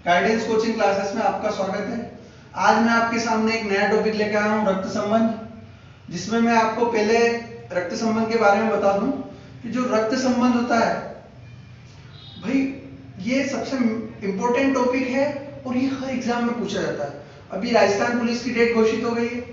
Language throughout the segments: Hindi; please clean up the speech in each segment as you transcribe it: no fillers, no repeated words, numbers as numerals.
गाइडेंस कोचिंग क्लासेस में आपका स्वागत है। आज मैं आपके सामने एक नया टॉपिक लेकर आया हूँ, रक्त संबंध, जिसमें मैं आपको पहले रक्त संबंध के बारे में बता दूं कि जो रक्त संबंध होता है भाई, ये सबसे इम्पोर्टेंट टॉपिक है और ये हर एग्जाम में पूछा जाता है। अभी राजस्थान पुलिस की डेट घोषित हो गई है,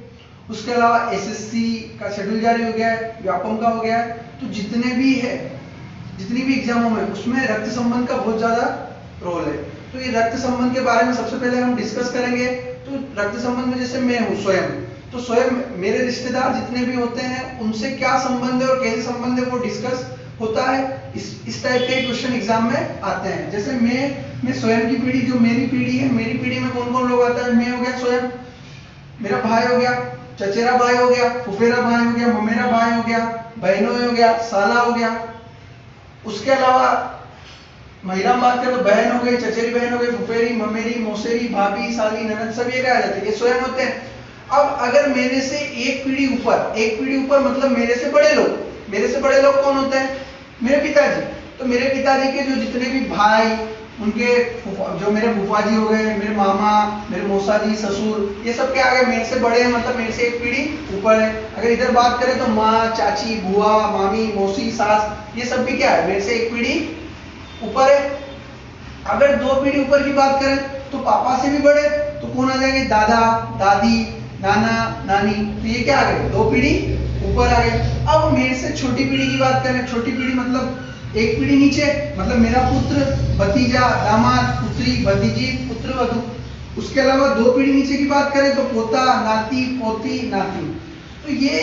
उसके अलावा एसएससी का शेड्यूल जारी हो गया है, व्यापम का हो गया है। तो जितनी भी एग्जामों में उसमें रक्त संबंध का बहुत ज्यादा रोल है। तो ये रक्त संबंध के बारे में सबसे पहले हम डिस्कस करेंगे। तो रक्त संबंध में जैसे मैं हूँ स्वयं, तो स्वयं मेरे रिश्तेदार जितने भी होते हैं उनसे क्या संबंध है और कैसे संबंध है वो डिस्कस होता है। इस टाइप के क्वेश्चन एग्जाम में आते हैं। जैसे मैं स्वयं की पीढ़ी, जो मेरी पीढ़ी है, मेरी पीढ़ी में कौन कौन लोग आता है। मैं हो गया स्वयं, मेरा भाई हो गया, चचेरा भाई हो गया, फुफेरा भाई हो गया, ममेरा भाई हो गया, बहनों हो गया, साला हो गया। उसके अलावा महिला में बात करें तो बहन हो गई, चचेरी बहन हो गई, फुफेरी, ममेरी, मौसेरी, भाभी, साली, ननद, सब ये कहा जाता है, ये स्वयं होते हैं। अब अगर मेरे से एक पीढ़ी ऊपर मतलब मेरे से बड़े लोग कौन होते हैं? मेरे पिताजी। तो मेरे पिताजी के जो जितने भी भाई, उनके जो मेरे फूफा जी हो गए, मेरे मामा, मेरे मौसा जी, ससुर, ये सब क्या आ गए? मेरे से बड़े हैं, मतलब मेरे से एक पीढ़ी ऊपर है। अगर इधर बात करें तो माँ, चाची, बुआ, मामी, मौसी, सास, ये सब भी क्या है? मेरे से एक पीढ़ी ऊपर है। अगर दो पीढ़ी ऊपर की बात करें तो पापा से भी बड़े, तो कौन आ जाएंगे? दादा, दादी, नाना, नानी। तो ये क्या आ गए? दो पीढ़ी ऊपर आ गए। अब मेरे से छोटी पीढ़ी की बात करें, छोटी पीढ़ी मतलब एक पीढ़ी नीचे, मतलब मेरा पुत्र, भतीजा, दामाद, पुत्री, भतीजी, पुत्र, वधू। उसके अलावा दो पीढ़ी नीचे की बात करें तो पोता, नाती, पोती, नाती। तो ये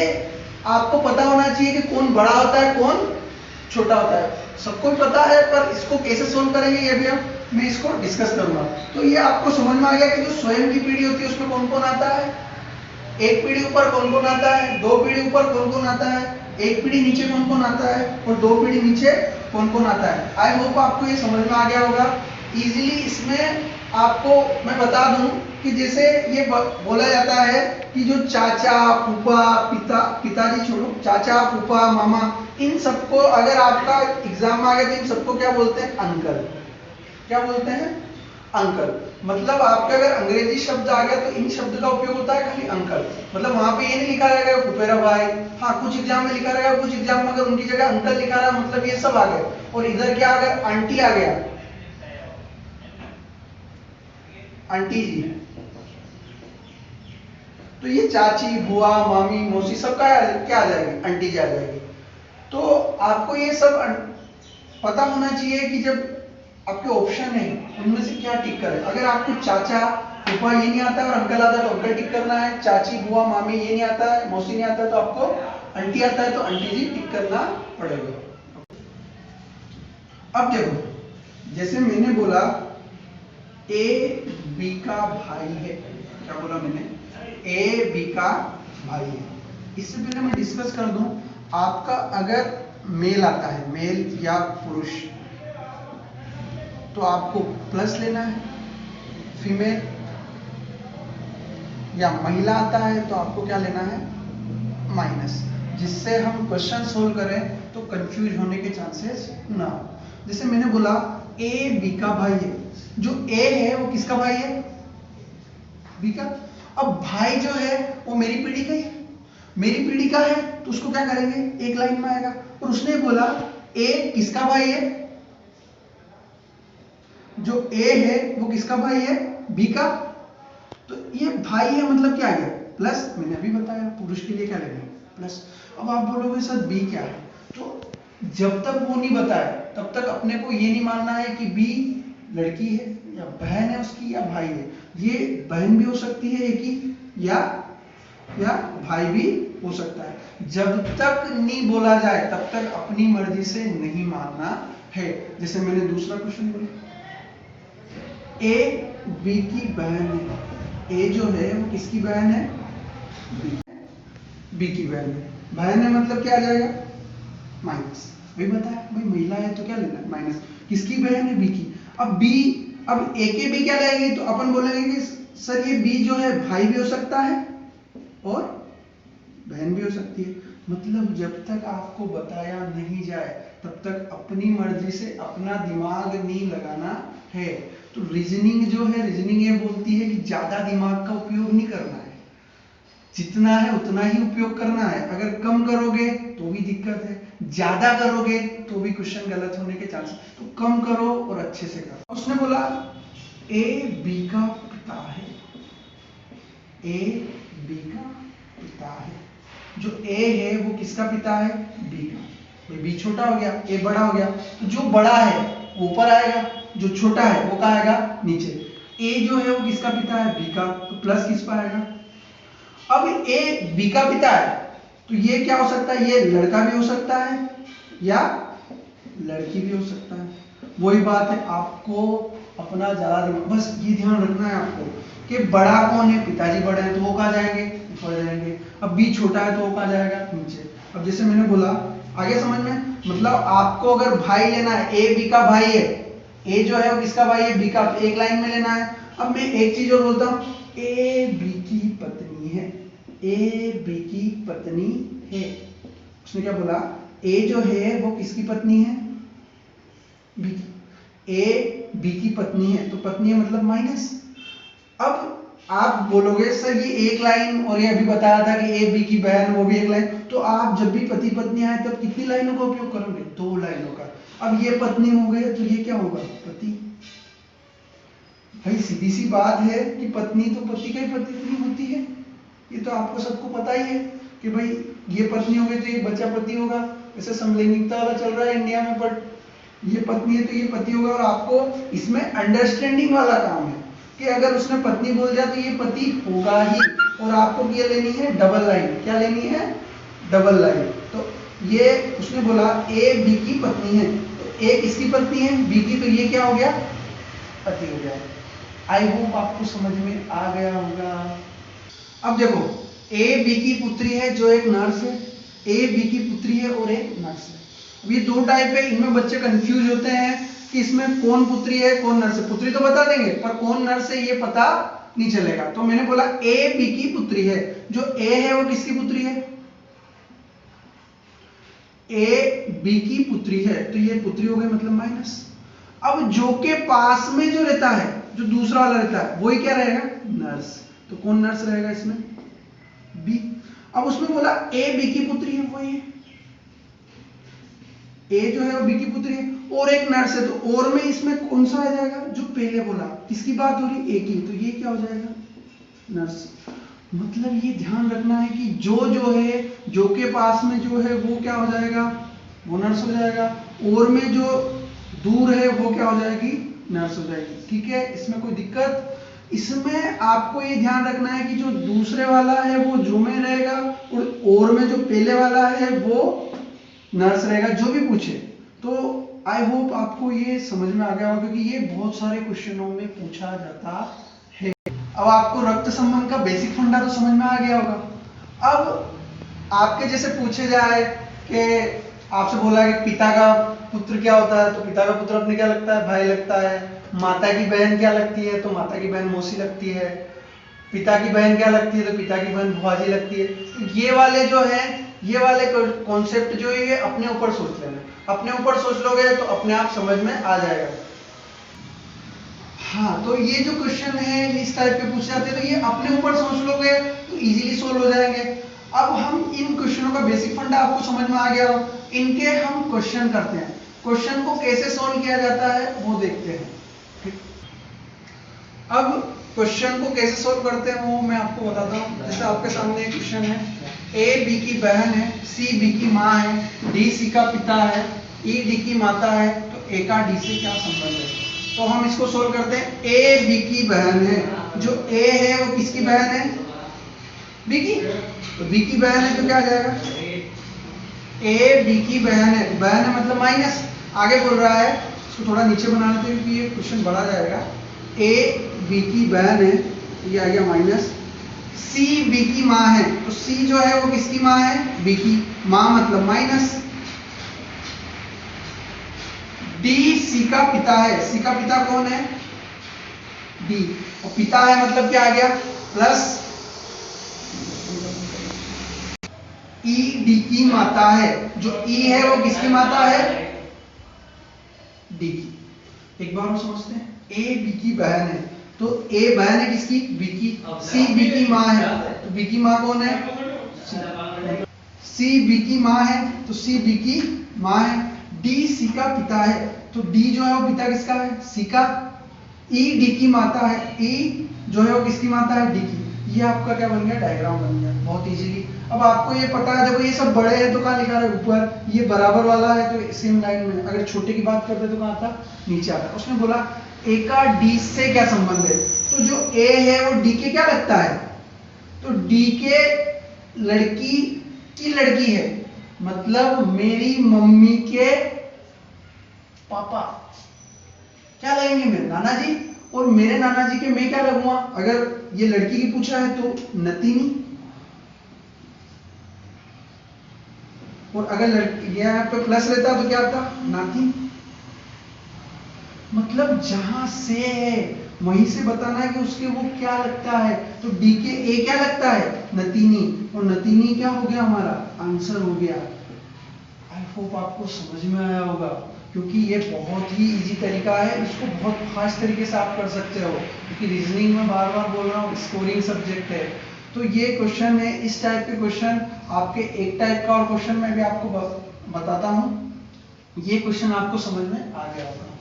आपको पता होना चाहिए कि कौन बड़ा होता है, कौन छोटा होता है। सबको पता है, पर इसको कैसे सोल्व करेंगे ये भी मैं इसको डिस्कस करूंगा। तो ये आपको समझ में आ गया कि जो स्वयं की पीढ़ी होती है उसमें कौन कौन आता है, एक पीढ़ी ऊपर कौन कौन आता है, दो पीढ़ी ऊपर कौन कौन आता है, एक पीढ़ी नीचे कौन कौन आता है और दो पीढ़ी नीचे कौन कौन आता है। आई होप आपको ये समझ में आ गया होगा इजीली। इसमें आपको मैं बता दूं कि जैसे ये बोला जाता है कि जो चाचा, फूफा, पिताजी छोड़ो, चाचा, फूफा, मामा, इन सबको अगर आपका एग्जाम में आ गया तो इन सबको क्या बोलते हैं? अंकल। क्या बोलते हैं? अंकल। मतलब आपका अगर अंग्रेजी शब्द आ गया तो इन शब्द का उपयोग होता है खाली अंकल। मतलब वहां पे ये नहीं लिखा रहेगा फुफेरा भाई। हाँ, कुछ एग्जाम में लिखा रहेगा, कुछ एग्जाम में अगर उनकी जगह अंकल लिखा रहा, मतलब ये सब आ गए। और इधर क्या अगर आंटी आ गया, आंटी जी, तो ये चाची, बुआ, मामी, मौसी, सब का क्या आ जाएगी? आंटी जी आ जाएगी। तो आपको ये सब पता होना चाहिए कि जब आपके ऑप्शन है उनमें से क्या टिक करें। अगर आपको चाचा, फूफा ये नहीं आता है और अंकल आता है तो अंकल टिक करना है। चाची, बुआ, मामी ये नहीं आता है, मौसी नहीं आता है तो आपको आंटी आता है तो आंटी जी टिक करना पड़ेगा। अब देखो, जैसे मैंने बोला ए बी का भाई है। क्या बोला मैंने? ए बी का भाई है। इससे पहले मैं डिस्कस कर दूं, आपका अगर मेल आता है, मेल या पुरुष, तो आपको प्लस लेना है। फीमेल या महिला आता है तो आपको क्या लेना है? माइनस। जिससे हम क्वेश्चन सोल्व करें तो कंफ्यूज होने के चांसेस ना हो। जैसे मैंने बोला ए बी का भाई है। जो ए है वो किसका भाई है? बी का। अब भाई जो है वो मेरी पीढ़ी का ही है, मेरी पीढ़ी का है तो उसको क्या करेंगे? एक लाइन में आएगा। और उसने बोला ए किसका भाई है? जो ए है वो किसका भाई है? बी का। तो ये भाई है मतलब क्या है? प्लस। मैंने अभी बताया पुरुष के लिए क्या लेना? प्लस। अब आप बोलोगे सर बी क्या है? तो जब तक वो नहीं बताए तब तक अपने को ये नहीं मानना है कि बी लड़की है या बहन है उसकी या भाई है। ये बहन भी हो सकती है एक ही, या भाई भी हो सकता है। जब तक नहीं बोला जाए तब तक अपनी मर्जी से नहीं मानना है। जैसे मैंने दूसरा क्वेश्चन बोला, ए बी की बहन है। ए जो है वो किसकी बहन है? बी की बहन है। बहन है मतलब क्या आ जाएगा? माइनस। वही बताया भाई, महिला है तो क्या लेना है? माइनस। किसकी बहन है? बी की। अब बी, अब ए के बी क्या लाएंगे तो अपन बोलेंगे कि सर ये बी जो है भाई भी हो सकता है और बहन भी हो सकती है। मतलब जब तक आपको बताया नहीं जाए तब तक अपनी मर्जी से अपना दिमाग नहीं लगाना है। तो रीजनिंग जो है, रीजनिंग ये बोलती है कि ज्यादा दिमाग का उपयोग नहीं करना है, जितना है उतना ही उपयोग करना है। अगर कम करोगे तो भी दिक्कत है, ज्यादा करोगे तो भी क्वेश्चन गलत होने के चांसेस। तो कम करो और अच्छे से करो। उसने बोला ए बी का पिता है, ए बी का पिता है। जो ए है वो किसका पिता है? बी का। बी छोटा हो गया, ए बड़ा हो गया, तो जो बड़ा है वो ऊपर आएगा, जो छोटा है वो कहाँ आएगा? नीचे। ए जो है वो किसका पिता है? बी का, तो प्लस किस पर आएगा? अब ए बी का पिता है तो ये क्या हो सकता है? ये लड़का भी हो सकता है या लड़की भी हो सकता है। वही बात है, आपको अपना ज्यादा बस ये ध्यान रखना है आपको कि बड़ा कौन है? पिताजी बड़े हैं तो वो कहाँ जाएंगे? ऊपर जाएंगे। अब बी छोटा है तो वो कहाँ जाएगा? नीचे। अब जैसे मैंने बोला, आगे समझ में, मतलब आपको अगर भाई लेना है, ए बी का भाई है, ए जो है वो किसका भाई है? बी का, एक लाइन में लेना है। अब मैं एक चीज और बोलता हूँ, ए बी की पत्नी है, ए बी की पत्नी है। उसने क्या बोला? ए जो है वो किसकी पत्नी है? बी की। ए बी की पत्नी है, तो पत्नी है मतलब माइनस। अब आप बोलोगे सर ये एक लाइन और ये अभी बताया था कि ए बी की बहन, वो भी एक लाइन, तो आप जब भी पति पत्नी आए तब कितनी लाइनों का उपयोग करोगे? 2 लाइनों का। अब ये पत्नी हो गए तो ये क्या होगा? पति। भाई सीधी सी बात है कि पत्नी तो पति का ही पत्नी होती है, ये तो आपको सबको पता ही है कि भाई ये पत्नी हो गई तो ये बच्चा पति होगा। ऐसे समलैंगिकता वाला चल रहा है इंडिया में, बट ये पत्नी है तो ये पति होगा। और आपको इसमें अंडरस्टैंडिंग वाला काम है कि अगर उसने पत्नी बोल दिया तो ये पति होगा ही। और आपको ये लेनी है डबल लाइन। क्या लेनी है? Double line. तो ये उसने बोला ए बी की पत्नी है, तो ए किसकी पत्नी है? बी की, तो ये क्या हो गया? पति हो गया। आई होप आपको समझ में आ गया होगा। अब देखो, ए बी की पुत्री है जो एक नर्स है, ए बी की पुत्री है और एक नर्स है। अब ये 2 टाइप है, इनमें बच्चे कंफ्यूज होते हैं कि इसमें कौन पुत्री है कौन नर्स है। पुत्री तो बता देंगे पर कौन नर्स है ये पता नहीं चलेगा। तो मैंने बोला ए बी की पुत्री है, जो ए है वो किसकी पुत्री है? ए बी की पुत्री है, तो ये पुत्री हो गई मतलब माइनस। अब जो के पास में जो रहता है, जो दूसरा वाला रहता है, वही क्या रहेगा? नर्स। तो कौन नर्स रहेगा इसमें? बी। अब उसमें बोला ए बी की पुत्री है, वही है, ए जो है वो बी की पुत्री है और एक नर्स है, तो और में इसमें कौन सा आ जाएगा? जो पहले बोला। किसकी बात हो रही? ए की, तो ये क्या हो जाएगा? नर्स। मतलब ये ध्यान रखना है कि जो है, जो के पास में जो है वो क्या हो जाएगा? वो नर्स हो जाएगा, और में जो दूर है वो क्या हो जाएगी? नर्स हो जाएगी। ठीक है, इसमें कोई दिक्कत? इसमें आपको ये ध्यान रखना है कि जो दूसरे वाला है वो जो में रहेगा और में जो पहले वाला है वो नर्स रहेगा, जो भी पूछे। तो आई होप आपको ये समझ में आ गया होगा, क्योंकि ये बहुत सारे क्वेश्चनों में पूछा जाता है। अब आपको रक्त संबंध का बेसिक फंडा तो समझ में आ गया होगा। अब आपके जैसे पूछे जाए कि आपसे बोला कि पिता का पुत्र क्या होता है, तो पिता का पुत्र अपने क्या लगता है? भाई लगता है। माता की बहन क्या लगती है? तो माता की बहन मौसी लगती है। पिता की बहन क्या लगती है? तो पिता की बहन भुआजी लगती है। तो ये वाले जो है, ये वाले कॉन्सेप्ट जो है ये अपने ऊपर सोच लेना। अपने ऊपर सोच लोगे तो अपने आप समझ में आ जाएगा। हाँ, तो ये जो क्वेश्चन है इस टाइप के पूछे जाते हैं, तो ये अपने ऊपर सोच लोगे तो इजीली सोल्व हो जाएंगे। अब हम इन क्वेश्चनों का बेसिक फंडा आपको समझ में आ गया हो, इनके हम क्वेश्चन करते हैं। क्वेश्चन को कैसे सोल्व किया जाता है वो देखते हैं। ठीक, अब क्वेश्चन को कैसे सोल्व करते हैं वो मैं आपको बताता हूँ। जैसे आपके सामने एक क्वेश्चन है, ए बी की बहन है, सी बी की माँ है, डी सी का पिता है, ई डी की माता है, तो ए का डी से क्या संबंध है? तो हम इसको सोल्व करते हैं। ए बी की बहन है, जो ए है वो किसकी बहन है? बी की। तो बी की बहन है तो क्या आ जाएगा? ए बी की बहन है, बहन है मतलब माइनस। आगे बोल रहा है, इसको थोड़ा नीचे बना लेते हैं क्योंकि ये क्वेश्चन बड़ा जाएगा। ए बी की बहन है, तो ये आ गया माइनस। सी बी की माँ है, तो सी जो है वो किसकी माँ है? बी की। माँ मतलब माइनस। डी सी का पिता है, सी का पिता कौन है? डी। और पिता है मतलब क्या आ गया? प्लस। ई डी की माता है, जो ई है वो किसकी माता है? डी की। एक बार हम समझते हैं। ए बी की बहन है, तो ए बहन है किसकी? बी की। सी बी की माँ है, तो बी की माँ कौन है? सी बी की माँ है, तो सी बी की माँ है। डी सी का पिता है, तो डी जो है वो पिता किसका है? सी का। ई डी की माता है, ई जो है वो किसकी माता है? डी की। ये आपका क्या बन गया? डायग्राम बन गया, बहुत इजीली। अब आपको ये पता है, देखो ये सब बड़े हैं तो कहाँ लिखा है? ऊपर। ये बराबर वाला है तो सेम लाइन में। अगर छोटे की बात करते तो कहाँ था? नीचे आता। उसने बोला ए का डी से क्या संबंध है? तो जो ए है वो डी के क्या लगता है? तो डी के लड़की की लड़की है, मतलब मेरी मम्मी के पापा क्या लगेंगे? मेरे नाना जी। और मेरे नाना जी के मैं क्या लगूंगा? अगर ये लड़की की पूछा है तो नतीनी, और अगर लड़की यहाँ पे प्लस रहता तो क्या आता? नाती। मतलब जहां से है वहीं से बताना है कि उसके वो क्या लगता है। तो डी के ए क्या लगता है? नतीनी, और नतीनी क्या हो गया? हमारा आंसर हो गया। आई होप आपको समझ में आया होगा, क्योंकि ये बहुत ही इजी तरीका है, इसको बहुत फास्ट तरीके से आप कर सकते हो, क्योंकि रीजनिंग में बार बार बोल रहा हूँ स्कोरिंग सब्जेक्ट है। तो ये क्वेश्चन है, इस टाइप के क्वेश्चन आपके एक टाइप का और क्वेश्चन मैं भी आपको बताता हूँ। ये क्वेश्चन आपको समझ में आ गया होगा।